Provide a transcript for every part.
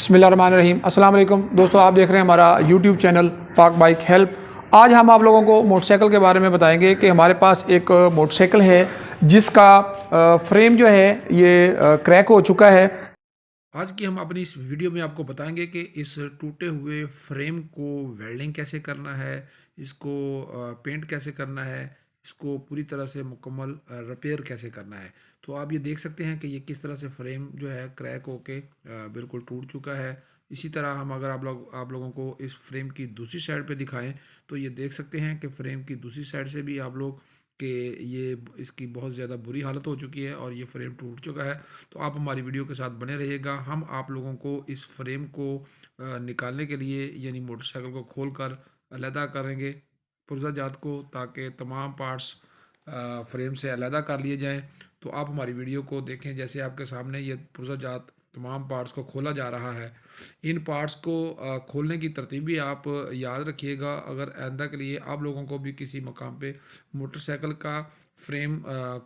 बिस्मिल्लाहिर्रहमानिर्रहीम। अस्सलाम वालेकुम दोस्तों, आप देख रहे हैं हमारा यूट्यूब चैनल पाक बाइक हेल्प। आज हम आप लोगों को मोटरसाइकिल के बारे में बताएंगे कि हमारे पास एक मोटरसाइकिल है जिसका फ्रेम जो है ये क्रैक हो चुका है। आज की हम अपनी इस वीडियो में आपको बताएंगे कि इस टूटे हुए फ्रेम को वेल्डिंग कैसे करना है, इसको पेंट कैसे करना है, इसको पूरी तरह से मुकम्मल रिपेयर कैसे करना है। तो आप ये देख सकते हैं कि ये किस तरह से फ्रेम जो है क्रैक होके बिल्कुल टूट चुका है। इसी तरह हम अगर आप लोगों को इस फ्रेम की दूसरी साइड पे दिखाएं तो ये देख सकते हैं कि फ्रेम की दूसरी साइड से भी आप लोग कि ये इसकी बहुत ज़्यादा बुरी हालत हो चुकी है और ये फ्रेम टूट चुका है। तो आप हमारी वीडियो के साथ बने रहिएगा। हम आप लोगों को इस फ्रेम को निकालने के लिए यानी मोटरसाइकिल को खोल कर अलहदा करेंगे पुर्जा जात को, ताकि तमाम पार्ट्स फ्रेम से अलहदा कर लिए जाएं। तो आप हमारी वीडियो को देखें। जैसे आपके सामने ये पुर्जा जात तमाम पार्ट्स को खोला जा रहा है। इन पार्ट्स को खोलने की तरतीब भी आप याद रखिएगा। अगर आइंदा के लिए आप लोगों को भी किसी मकाम पे मोटरसाइकिल का फ्रेम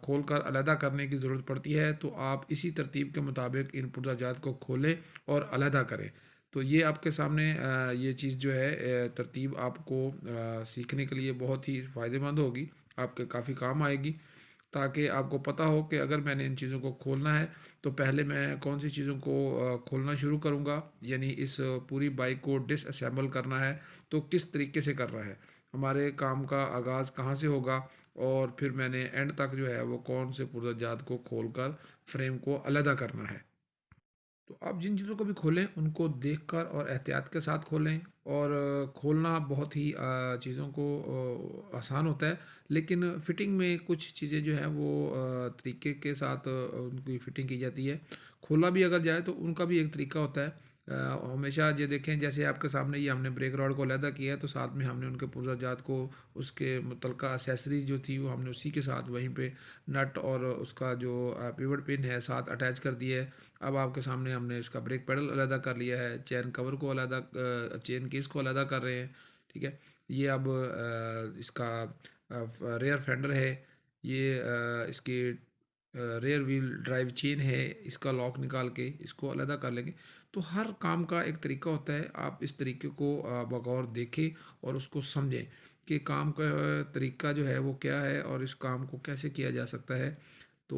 खोल कर अलहदा करने की ज़रूरत पड़ती है तो आप इसी तरतीब के मुताबिक इन पुर्जाजात को खोलें और अलहदा करें। तो ये आपके सामने ये चीज़ जो है तरतीब आपको सीखने के लिए बहुत ही फ़ायदेमंद होगी, आपके काफ़ी काम आएगी, ताकि आपको पता हो कि अगर मैंने इन चीज़ों को खोलना है तो पहले मैं कौन सी चीज़ों को खोलना शुरू करूँगा। यानी इस पूरी बाइक को डिसअसेंबल करना है तो किस तरीके से करना है, हमारे काम का आगाज़ कहाँ से होगा और फिर मैंने एंड तक जो है वो कौन से पुर्ज़ाजात को खोल कर फ्रेम को अलहदा करना है। तो आप जिन चीज़ों को भी खोलें उनको देखकर और एहतियात के साथ खोलें। और खोलना बहुत ही चीज़ों को आसान होता है, लेकिन फ़िटिंग में कुछ चीज़ें जो हैं वो तरीके के साथ उनकी फ़िटिंग की जाती है। खोला भी अगर जाए तो उनका भी एक तरीका होता है। हमेशा ये देखें, जैसे आपके सामने ये हमने ब्रेक रॉड को अलहदा किया है तो साथ में हमने उनके पुर्ज़ाजात को, उसके मुतलका एक्सेसरीज जो थी वो हमने उसी के साथ वहीं पे नट और उसका जो पिवट पिन है साथ अटैच कर दिया है। अब आपके सामने हमने इसका ब्रेक पेडल अलहदा कर लिया है, चेन कवर को अलहदा, चेन केस को अलहदा कर रहे हैं। ठीक है, ये अब इसका रेयर फेंडर है, ये इसकी रेयर व्हील ड्राइव चेन है, इसका लॉक निकाल के इसको अलहदा कर लेंगे। तो हर काम का एक तरीका होता है, आप इस तरीके को बगौर देखें और उसको समझें कि काम का तरीका जो है वो क्या है और इस काम को कैसे किया जा सकता है। तो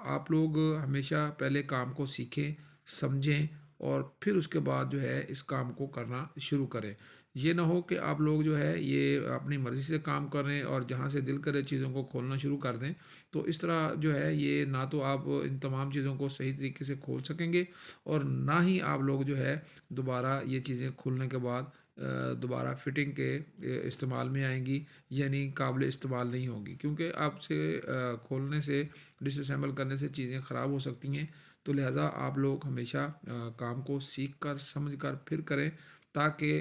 आप लोग हमेशा पहले काम को सीखें, समझें और फिर उसके बाद जो है इस काम को करना शुरू करें। ये ना हो कि आप लोग जो है ये अपनी मर्ज़ी से काम कर रहे हैं और जहाँ से दिल करे चीज़ों को खोलना शुरू कर दें। तो इस तरह जो है ये ना तो आप इन तमाम चीज़ों को सही तरीके से खोल सकेंगे और ना ही आप लोग जो है दोबारा ये चीज़ें खुलने के बाद दोबारा फिटिंग के इस्तेमाल में आएंगी, यानी काबिल इस्तेमाल नहीं होगी, क्योंकि आपसे खोलने से, डिसअसेंबल करने से चीज़ें ख़राब हो सकती हैं। तो लिहाजा आप लोग हमेशा काम को सीख कर समझ कर फिर करें, ताकि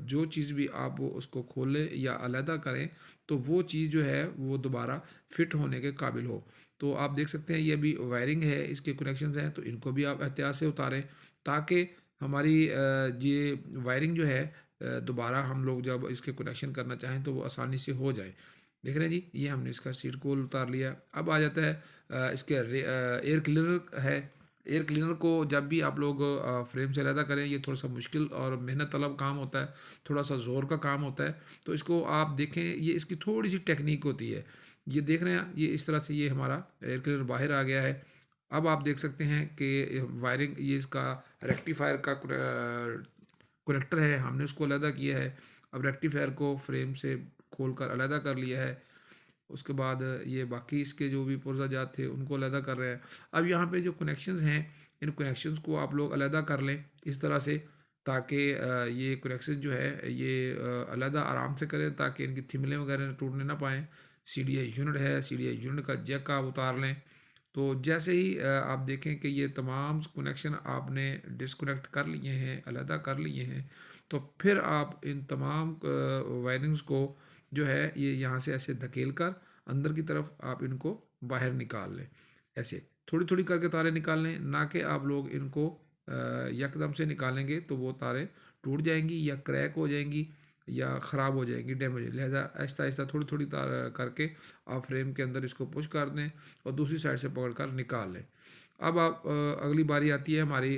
जो चीज़ भी आप उसको खोलें या अलहदा करें तो वो चीज़ जो है वो दोबारा फिट होने के काबिल हो। तो आप देख सकते हैं ये अभी वायरिंग है, इसके कनेक्शंस हैं, तो इनको भी आप एहतियात से उतारें, ताकि हमारी ये वायरिंग जो है दोबारा हम लोग जब इसके कनेक्शन करना चाहें तो वो आसानी से हो जाए। देख रहे हैं जी, ये हमने इसका सीट कोल उतार लिया। अब आ जाता है इसके एयर क्लीनर है। एयर क्लीनर को जब भी आप लोग फ्रेम से अलहदा करें, ये थोड़ा सा मुश्किल और मेहनत तलब काम होता है, थोड़ा सा ज़ोर का काम होता है। तो इसको आप देखें, ये इसकी थोड़ी सी टेक्निक होती है। ये देख रहे हैं, ये इस तरह से ये हमारा एयर क्लीनर बाहर आ गया है। अब आप देख सकते हैं कि वायरिंग, ये इसका रेक्टिफायर का कनेक्टर है, हमने उसको अलहदा किया है। अब रेक्टिफायर को फ्रेम से खोल कर अलहदा कर लिया है। उसके बाद ये बाकी इसके जो भी पुर्ज़ाजात थे उनको अलहदा कर रहे हैं। अब यहाँ पे जो कनेक्शंस हैं, इन कनेक्शंस को आप लोग अलहदा कर लें इस तरह से, ताकि ये कनेक्शन जो है ये अलहदा आराम से करें, ताकि इनकी थिमलें वगैरह टूटने ना पाएँ। सीडीआई यूनिट है, सीडीआई यूनिट का जैक आप उतार लें। तो जैसे ही आप देखें कि ये तमाम कनेक्शन आपने डिसकनेक्ट कर लिए हैं, अलहदा कर लिए हैं, तो फिर आप इन तमाम वायरिंग्स को जो है ये यहाँ से ऐसे धकेल कर अंदर की तरफ आप इनको बाहर निकाल लें। ऐसे थोड़ी थोड़ी करके तारें निकाल लें, ना कि आप लोग इनको यकदम से निकालेंगे तो वो तारें टूट जाएंगी या क्रैक हो जाएंगी या ख़राब हो जाएंगी, डैमेज। लिहाजा आहिस्ता आहिस्ता थोड़ी थोड़ी तार करके आप फ्रेम के अंदर इसको पुश कर दें और दूसरी साइड से पकड़ कर निकाल लें। अब आप अगली बारी आती है हमारी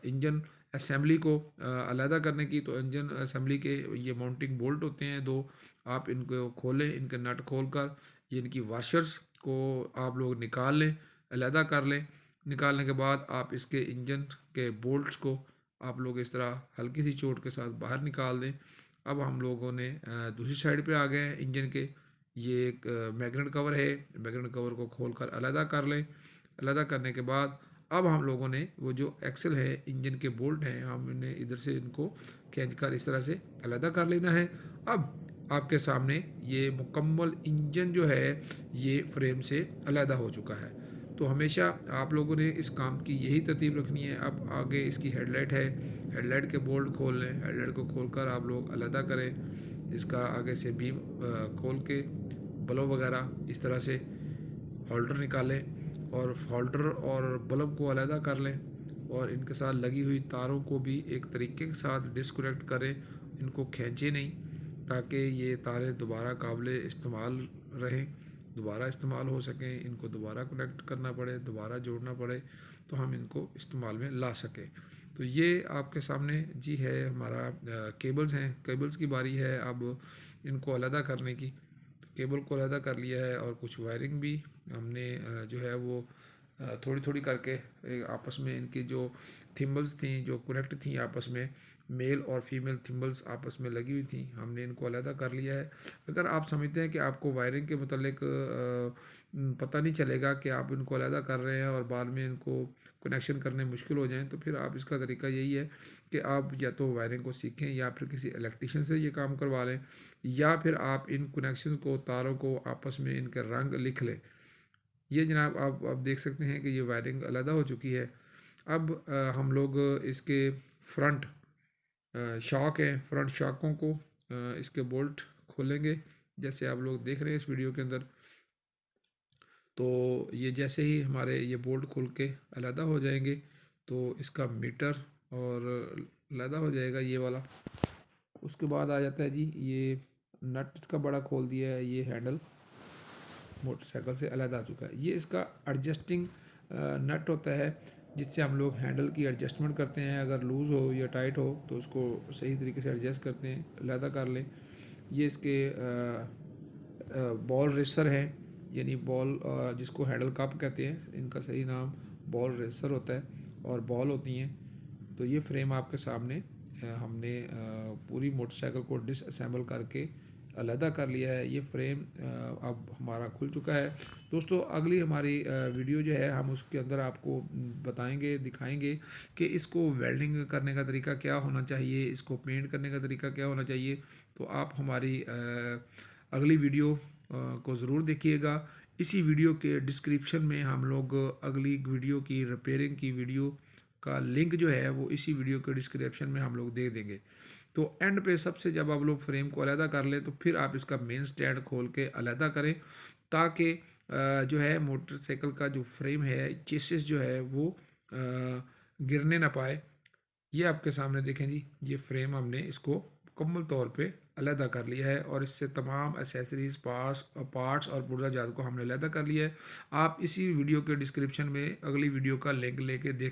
इंजन असेंबली को अलहदा करने की, तो इंजन असेंबली के ये माउंटिंग बोल्ट होते हैं दो, आप इनको खोलें, इनके नट खोल कर ये इनकी वाशर्स को आप लोग निकाल लें, अलहदा कर लें। निकालने के बाद आप इसके इंजन के बोल्ट्स को आप लोग इस तरह हल्की सी चोट के साथ बाहर निकाल दें। अब हम लोगों ने दूसरी साइड पे आ गए हैं इंजन के। ये एक मैग्नेट कवर है, मैग्नेट कवर को खोल कर अलहदा कर लें। अलहदा करने के बाद अब हम लोगों ने वो जो एक्सल है, इंजन के बोल्ट हैं, हमने इधर से इनको खींच कर इस तरह से अलहदा कर लेना है। अब आपके सामने ये मुकम्मल इंजन जो है ये फ्रेम से अलहदा हो चुका है। तो हमेशा आप लोगों ने इस काम की यही तरतीब रखनी है। अब आगे इसकी हेडलाइट है, हेडलाइट के बोल्ट खोल लें, हेडलाइट को खोलकर आप लोग अलहदा करें। इसका आगे से बीम खोल के बल्ब वगैरह इस तरह से होल्डर निकालें और होल्डर और बल्ब को अलहदा कर लें और इनके साथ लगी हुई तारों को भी एक तरीके के साथ डिस्कनेक्ट करें, इनको खींचे नहीं, ताकि ये तारें दोबारा काबिल इस्तेमाल रहें, दोबारा इस्तेमाल हो सकें। इनको दोबारा कनेक्ट करना पड़े, दोबारा जोड़ना पड़े, तो हम इनको इस्तेमाल में ला सकें। तो ये आपके सामने जी है हमारा केबल्स हैं। केबल्स की बारी है अब इनको अलहदा करने की। तो केबल को अलहदा कर लिया है और कुछ वायरिंग भी हमने जो है वो थोड़ी थोड़ी करके आपस में इनकी जो थिम्बल्स थी, जो कनेक्ट थी आपस में, मेल और फीमेल थिम्बल्स आपस में लगी हुई थी, हमने इनको अलहदा कर लिया है। अगर आप समझते हैं कि आपको वायरिंग के मतलब पता नहीं चलेगा कि आप इनको अलहदा कर रहे हैं और बाद में इनको कनेक्शन करने मुश्किल हो जाएं, तो फिर आप इसका तरीका यही है कि आप या तो वायरिंग को सीखें या फिर किसी इलेक्ट्रीशियन से ये काम करवा लें, या फिर आप इन कनेक्शन को, तारों को आपस में इनके रंग लिख लें। ये जनाब आप देख सकते हैं कि ये वायरिंग अलहदा हो चुकी है। अब हम लोग इसके फ्रंट शॉक हैं, फ्रंट शॉकों को इसके बोल्ट खोलेंगे, जैसे आप लोग देख रहे हैं इस वीडियो के अंदर। तो ये जैसे ही हमारे ये बोल्ट खुल के अलहदा हो जाएंगे तो इसका मीटर और अलहदा हो जाएगा ये वाला। उसके बाद आ जाता है जी ये नट इसका बड़ा खोल दिया है, ये हैंडल मोटरसाइकिल से अलग आ चुका है। ये इसका एडजस्टिंग नट होता है जिससे हम लोग हैंडल की एडजस्टमेंट करते हैं। अगर लूज़ हो या टाइट हो तो उसको सही तरीके से एडजस्ट करते हैं, अलहदा कर लें। ये इसके बॉल रेसर हैं, यानी बॉल जिसको हैंडल कप कहते हैं, इनका सही नाम बॉल रेसर होता है और बॉल होती हैं। तो ये फ्रेम आपके सामने हमने पूरी मोटरसाइकिल को डिसअसेंबल करके अलहदा कर लिया है। ये फ्रेम अब हमारा खुल चुका है। दोस्तों अगली हमारी वीडियो जो है हम उसके अंदर आपको बताएंगे, दिखाएंगे कि इसको वेल्डिंग करने का तरीका क्या होना चाहिए, इसको पेंट करने का तरीका क्या होना चाहिए। तो आप हमारी अगली वीडियो को ज़रूर देखिएगा। इसी वीडियो के डिस्क्रिप्शन में हम लोग अगली वीडियो की रिपेयरिंग की वीडियो का लिंक जो है वो इसी वीडियो के डिस्क्रिप्शन में हम लोग दे देंगे। तो एंड पे सबसे जब आप लोग फ्रेम को अलहदा कर लें तो फिर आप इसका मेन स्टैंड खोल के अलहदा करें, ताकि जो है मोटरसाइकिल का जो फ्रेम है, चेसिस जो है वो गिरने ना पाए। ये आपके सामने देखें जी, ये फ्रेम हमने इसको मुकम्मल तौर पे अलहदा कर लिया है और इससे तमाम एसेसरीज़, पार्ट्स और पुर्ज़ाजात को हमने अलहदा कर लिया है। आप इसी वीडियो के डिस्क्रिप्शन में अगली वीडियो का लिंक लेके देख